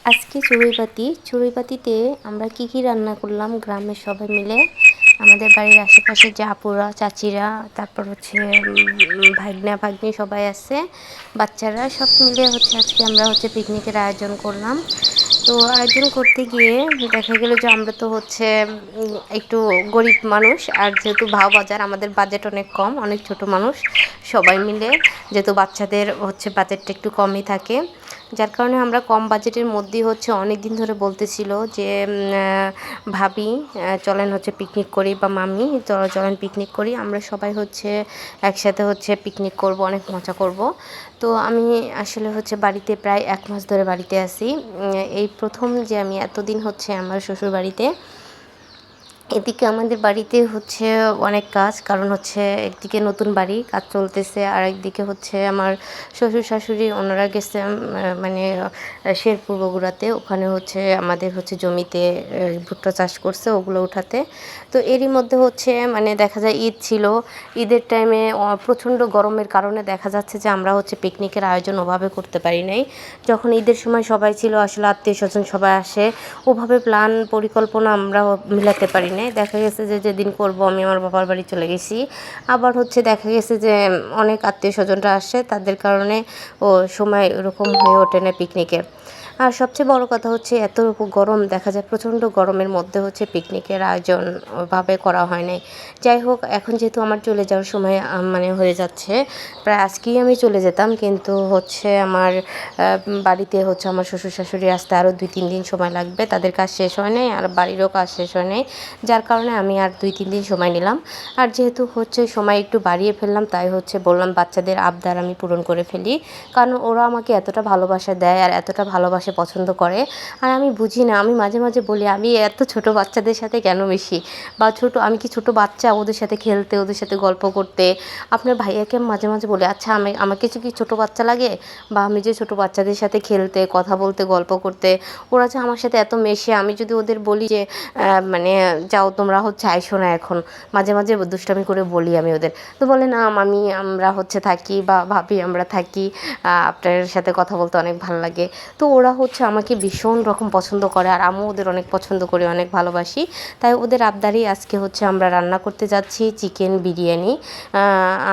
আজকে চড়ুইপাতিতে আমরা কি রান্না করলাম গ্রামের সবাই মিলে। আমাদের বাড়ির আশেপাশে যে আপুরা চাচিরা, তারপর হচ্ছে ভাগ্না ভাগ্নি সবাই আছে, বাচ্চারা সব মিলে হচ্ছে আজকে আমরা হচ্ছে পিকনিকের আয়োজন করলাম। তো আয়োজন করতে গিয়ে দেখা গেল যে আমরা তো হচ্ছে একটু গরিব মানুষ, আর যেহেতু ভাও বাজার আমাদের বাজেট অনেক কম, অনেক ছোট মানুষ সবাই মিলে, যেহেতু বাচ্চাদের হচ্ছে বাজেটটা একটু কমই থাকে, যার কারণে আমরা কম বাজেটের মধ্যেই হচ্ছে অনেক দিন ধরে বলতেছিল যে ভাবি চলেন হচ্ছে পিকনিক করি, বা মামি চলেন পিকনিক করি, আমরা সবাই হচ্ছে একসাথে হচ্ছে পিকনিক করব, অনেক মজা করব। তো আমি আসলে হচ্ছে বাড়িতে প্রায় 1 মাস ধরে বাড়িতে আছি। এই প্রথম যে আমি এতদিন হচ্ছে আমার শ্বশুর বাড়িতে। এদিকে আমাদের বাড়িতে হচ্ছে অনেক কাজ, কারণ হচ্ছে একদিকে নতুন বাড়ি কাজ চলতেছে, আর একদিকে হচ্ছে আমার শ্বশুর শাশুড়ি ওনারা গেছে মানে শেরপুর বগুড়াতে, ওখানে হচ্ছে আমাদের হচ্ছে জমিতে ভুট্টা চাষ করছে, ওগুলো উঠাতে। তো এরই মধ্যে হচ্ছে মানে দেখা যায় ঈদ ছিল, ঈদের টাইমে প্রচণ্ড গরমের কারণে দেখা যাচ্ছে যে আমরা হচ্ছে পিকনিকের আয়োজন ওভাবে করতে পারি নাই। যখন ঈদের সময় সবাই ছিল, আসলে আত্মীয় স্বজন সবাই আসে, ওভাবে প্ল্যান পরিকল্পনা আমরা মিলাতে পারি নাই। দেখা গেছে যে যেদিন করব আমি আমার বাবার বাড়ি চলে গেছি, আবার হচ্ছে দেখা গেছে যে অনেক আত্মীয় স্বজনরা আসে, তাদের কারণে সময় ওরকম হয়ে ওঠে না পিকনিকের। আর সবচেয়ে বড় কথা হচ্ছে এত গরম, দেখা যায় প্রচণ্ড গরমের মধ্যে হচ্ছে পিকনিকের আয়োজন ওভাবে করা হয় নাই। যাই হোক, এখন যেহেতু আমার চলে যাওয়ার সময় মানে হয়ে যাচ্ছে, প্রায় আজকেই আমি চলে যেতাম, কিন্তু হচ্ছে আমার বাড়িতে হচ্ছে আমার শ্বশুর শাশুড়ি আসতে আরও 2-3 দিন সময় লাগবে, তাদের কাজ শেষ হয় নাই আর বাড়িরও কাজ শেষ হয় নাই, যার কারণে আমি আর 2-3 দিন সময় নিলাম। আর যেহেতু হচ্ছে সময় একটু বাড়িয়ে ফেললাম, তাই হচ্ছে বললাম বাচ্চাদের আবদার আমি পূরণ করে ফেলি, কারণ ওরা আমাকে এতটা ভালোবাসা দেয় আর এতটা ভালোবাসে পছন্দ করে। আর আমি বুঝি না, আমি মাঝে মাঝে বলি আমি এত ছোট বাচ্চাদের সাথে কেন মিশি, বা আমি কি ছোট বাচ্চা ওদের সাথে খেলতে, ওদের সাথে গল্প করতে। আপনার ভাইয়াকে মাঝে মাঝে বলি, আচ্ছা আমার কিছু কি ছোট বাচ্চা লাগে, বা আমি যে ছোট বাচ্চাদের সাথে খেলতে, কথা বলতে, গল্প করতে, ওরা যে আমার সাথে এত মেশে, আমি যদি ওদের বলি যে মানে যাও তোমরা হচ্ছে আইসো না এখন, মাঝে মাঝে দুষ্টামি করে বলি আমি ওদের, তো বলে না মামি আমরা হচ্ছে থাকি, বা ভাবি আমরা থাকি, আপনার সাথে কথা বলতে অনেক ভালো লাগে। তো ওরা হচ্ছে আমাকে ভীষণ রকম পছন্দ করে, আর আমিও ওদের অনেক পছন্দ করি, অনেক ভালোবাসি। তাই ওদের আবদারেই আজকে হচ্ছে আমরা রান্না করতে যাচ্ছি চিকেন বিরিয়ানি।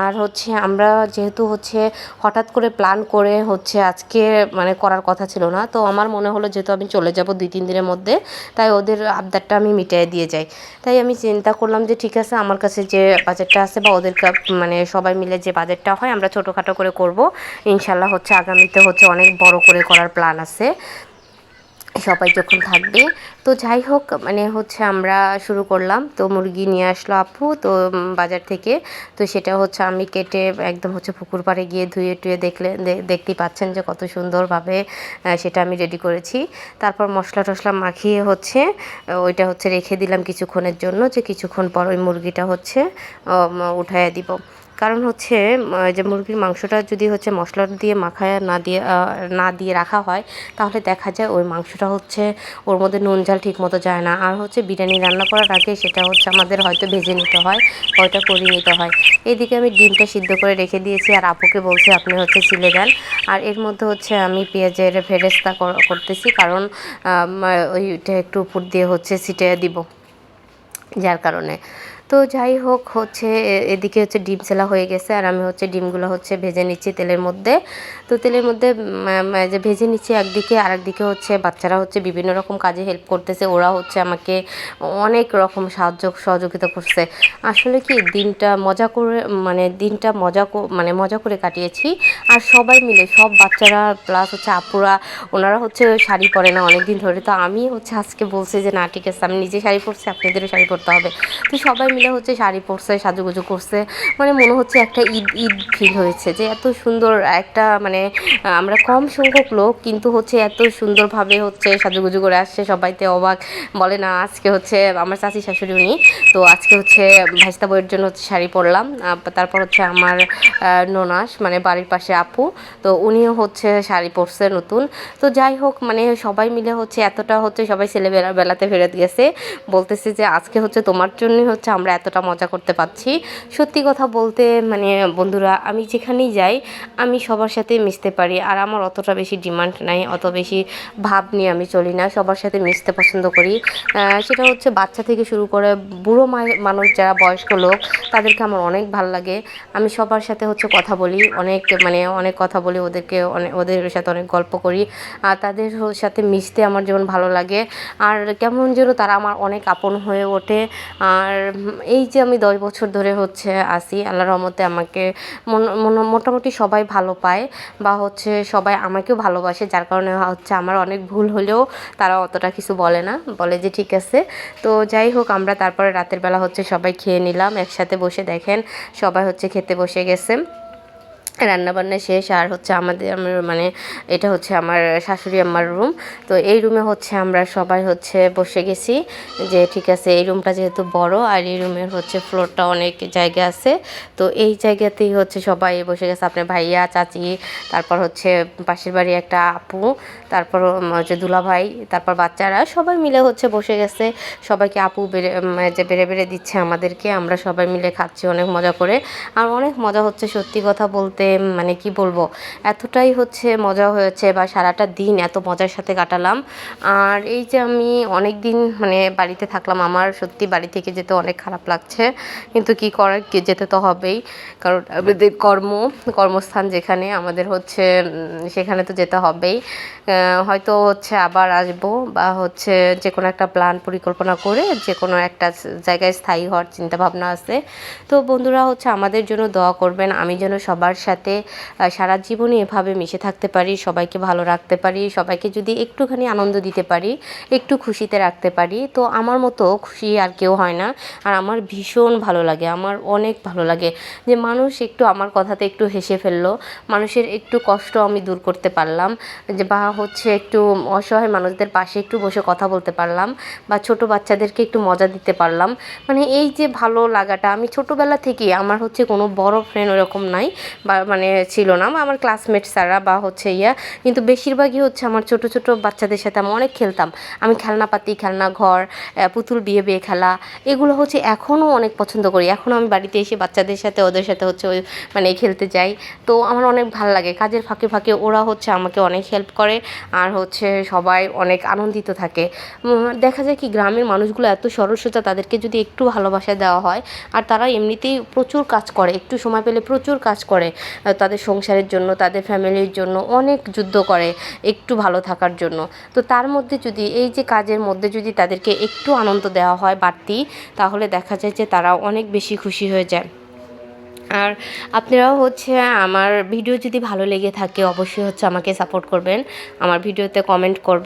আর হচ্ছে আমরা যেহেতু হচ্ছে হঠাৎ করে প্ল্যান করে হচ্ছে আজকে মানে করার কথা ছিল না, তো আমার মনে হলো যেহেতু আমি চলে যাব 2-3 দিনের মধ্যে, তাই ওদের আবদারটা আমি মিটিয়ে দিয়ে যাই। তাই আমি চিন্তা করলাম যে ঠিক আছে, আমার কাছে যে বাজেটটা আছে বা ওদের মানে সবাই মিলে যে বাজেটটা হয়, আমরা ছোটোখাটো করে করব ইনশাল্লাহ। হচ্ছে আগামীতে হচ্ছে অনেক বড় করে করার প্ল্যান আছে সবাই যখন থাকবে। তো যাই হোক, মানে হচ্ছে আমরা শুরু করলাম। তো মুরগি নিয়ে আসলো আপু, তো বাজার থেকে। তো সেটা হচ্ছে আমি কেটে একদম হচ্ছে পুকুর পাড়ে গিয়ে ধুয়ে টুয়ে দেখতেই পাচ্ছেন যে কত সুন্দরভাবে সেটা আমি রেডি করেছি। তারপর মশলা টশলা মাখিয়ে হচ্ছে ওইটা হচ্ছে রেখে দিলাম কিছুক্ষণের জন্য, যে কিছুক্ষণ পর ওই মুরগিটা হচ্ছে উঠাইয়া দিব। কারণ হচ্ছে যে মুরগির মাংসটা যদি হচ্ছে মশলা দিয়ে মাখায় না দিয়ে রাখা হয়, তাহলে দেখা যায় ওই মাংসটা হচ্ছে ওর মধ্যে নুন ঝাল ঠিক মতো যায় না। আর হচ্ছে বিরিয়ানি রান্না করার আগে সেটা হচ্ছে আমাদের হয়তো ভেজে নিতে হয়, হয়তো করে নিতে হয়। এইদিকে আমি ডিমটা সিদ্ধ করে রেখে দিয়েছি, আর আপুকে বলছি আপনি হচ্ছে ছিলে দেন। আর এর মধ্যে হচ্ছে আমি পেঁয়াজের ফেরেস্তা করতেছি, কারণ ওইটা একটু উপর দিয়ে হচ্ছে ছিটিয়ে দিব, যার কারণে। তো যাই হোক, হচ্ছে এদিকে হচ্ছে ডিম ছেলা হয়ে গেছে, আর আমি হচ্ছে ডিমগুলো হচ্ছে ভেজে নিচ্ছি তেলের মধ্যে। তো তেলের মধ্যে যে ভেজে নিচ্ছি একদিকে, আর একদিকে হচ্ছে বাচ্চারা হচ্ছে বিভিন্ন রকম কাজে হেল্প করতেছে, ওরা হচ্ছে আমাকে অনেক রকম সহযোগিতা করছে। আসলে কি দিনটা মজা করে, মানে দিনটা মজা করে কাটিয়েছি। আর সবাই মিলে, সব বাচ্চারা প্লাস হচ্ছে আপুরা, ওনারা হচ্ছে শাড়ি পরে না অনেক দিন ধরে, তো আমি হচ্ছে আজকে বলছি যে না ঠিক আছে, আমি নিজে শাড়ি পরছি, আপনাদেরও শাড়ি পরতে হবে। তো সবাই মিলে হচ্ছে শাড়ি পরছে, সাজুগুজু করছে, মানে মনে হচ্ছে একটা ঈদ ঈদ ফিল হয়েছে, যে এত সুন্দর একটা মানে আমরা কম সংখ্যক লোক, কিন্তু হচ্ছে এত সুন্দরভাবে হচ্ছে সাজুগুজু করে আসছে, সবাইতে অবাক। বলে না আজকে হচ্ছে আমার চাচি শাশুড়ি উনি, তো আজকে হচ্ছে ভাইস্তা বউয়ের জন্য হচ্ছে শাড়ি পরলাম। তারপর হচ্ছে আমার ননাস মানে বাড়ির পাশে আপু, তো উনিও হচ্ছে শাড়ি পরছে নতুন। তো যাই হোক, মানে সবাই মিলে হচ্ছে এতটা হচ্ছে সবাই ছেলেবেলাতে ফেরত গেছে, বলতেছে যে আজকে হচ্ছে তোমার জন্যই হচ্ছে আমরা আমরা এতটা মজা করতে পারছি। সত্যি কথা বলতে মানে বন্ধুরা, আমি যেখানেই যাই আমি সবার সাথে মিশতে পারি, আর আমার অতটা বেশি ডিমান্ড নাই, অত বেশি ভাব নিয়ে আমি চলি না, সবার সাথে মিশতে পছন্দ করি। সেটা হচ্ছে বাচ্চা থেকে শুরু করে বুড়ো মানুষ যারা বয়স্ক লোক তাদেরকে আমার অনেক ভালো লাগে। আমি সবার সাথে হচ্ছে কথা বলি, অনেক কথা বলি, ওদের সাথে অনেক গল্প করি, আর তাদের সাথে মিশতে আমার যেমন ভালো লাগে, আর কেমন যেন তারা আমার অনেক আপন হয়ে ওঠে। আর এই যে আমি 10 বছর ধরে হচ্ছে আসি, আল্লাহর রহমতে আমাকে মোটামুটি সবাই ভালো পায়, বা হচ্ছে সবাই আমাকেও ভালোবাসে, যার কারণে হচ্ছে আমার অনেক ভুল হলেও তারা অতটা কিছু বলে না, বলে যে ঠিক আছে। তো যাই হোক, আমরা তারপরে রাতের বেলা হচ্ছে সবাই খেয়ে নিলাম একসাথে বসে। দেখেন সবাই হচ্ছে খেতে বসে গেছে, রান্নাবান্না শেষ। আর হচ্ছে আমার মানে এটা হচ্ছে আমার শাশুড়ি আম্মার রুম। তো এই রুমে হচ্ছে আমরা সবাই হচ্ছে বসে গেছি, যে ঠিক আছে এই রুমটা যেহেতু বড়, আর এই রুমের হচ্ছে ফ্লোরটা অনেক জায়গা আছে, তো এই জায়গাতেই হচ্ছে সবাই বসে গেছে। আপনার ভাইয়া, চাচি, তারপর হচ্ছে পাশের বাড়ি একটা আপু, তারপর হচ্ছে দুলাভাই, তারপর বাচ্চারা সবাই মিলে হচ্ছে বসে গেছে। সবাইকে আপু বেড়ে বেড়ে দিচ্ছে আমাদেরকে, আমরা সবাই মিলে খাচ্ছি অনেক মজা করে। আর অনেক মজা হচ্ছে, সত্যি কথা বলতে মানে কি বলবো, এতটাই হচ্ছে মজা হয়েছে, বা সারাটা দিন এত মজার সাথে কাটালাম। আর এই যে আমি অনেক দিন মানে বাড়িতে থাকলাম, আমার সত্যি বাড়ি থেকে যেতে অনেক খারাপ লাগছে, কিন্তু কি করার, যেতে তো হবেই, কারণ আমাদের কর্মস্থান যেখানে আমাদের হচ্ছে সেখানে তো যেতে হবেই। হয়তো হচ্ছে আবার আসবো, বা হচ্ছে যে কোনো একটা প্ল্যান পরিকল্পনা করে যে কোনো একটা জায়গায় স্থায়ী হওয়ার চিন্তা ভাবনা আছে। তো বন্ধুরা হচ্ছে আমাদের জন্য দোয়া করবেন, আমি যেন সবার সাথে সারা জীবনই এভাবে মিশে থাকতে পারি, সবাইকে ভালো রাখতে পারি, সবাইকে যদি একটুখানি আনন্দ দিতে পারি, একটু খুশিতে রাখতে পারি, তো আমার মতো খুশি আর কেউ হয় না। আর আমার ভীষণ ভালো লাগে, আমার অনেক ভালো লাগে যে মানুষ একটু আমার কথাতে একটু হেসে ফেললো, মানুষের একটু কষ্ট আমি দূর করতে পারলাম, যে বা হচ্ছে একটু অসহায় মানুষদের পাশে একটু বসে কথা বলতে পারলাম, বা ছোট বাচ্চাদেরকে একটু মজা দিতে পারলাম। মানে এই যে ভালো লাগাটা, আমি ছোটোবেলা থেকেই, আমার হচ্ছে কোনো বড় ফ্রেন্ড ওরকম নাই, বা মানে ছিল না, আমার ক্লাসমেট ছাড়া বা হচ্ছে কিন্তু বেশিরভাগই হচ্ছে আমার ছোট ছোট বাচ্চাদের সাথে আমি অনেক খেলতাম। আমি খেলনাপাতি, খেলনাঘর, পুতুল বিয়ে খেলা, এগুলো হচ্ছে এখনও অনেক পছন্দ করি। এখনও আমি বাড়িতে এসে বাচ্চাদের সাথে ওদের সাথে হচ্ছে মানে খেলতে যাই, তো আমার অনেক ভালো লাগে। কাজের ফাঁকে ফাঁকে ওরা হচ্ছে আমাকে অনেক হেল্প করে, আর হচ্ছে সবাই অনেক আনন্দিত থাকে। দেখা যায় কি, গ্রামের মানুষগুলো এত সরল সোজা, তাদেরকে যদি একটু ভালোবাসা দেওয়া হয়, আর তারা এমনিতেই প্রচুর কাজ করে, একটু সময় পেলে প্রচুর কাজ করে তাদের সংসারের জন্য, তাদের ফ্যামিলির জন্য অনেক যুদ্ধ করে একটু ভালো থাকার জন্য। তো তার মধ্যে যদি এই যে কাজের মধ্যে যদি তাদেরকে একটু আনন্দ দেওয়া হয় বাড়তি, তাহলে দেখা যায় যে তারা অনেক বেশি খুশি হয়ে যায়। আর আপনারাও হচ্ছে আমার ভিডিও যদি ভালো লেগে থাকে অবশ্যই হচ্ছে আমাকে সাপোর্ট করবেন, আমার ভিডিওতে কমেন্ট করবেন।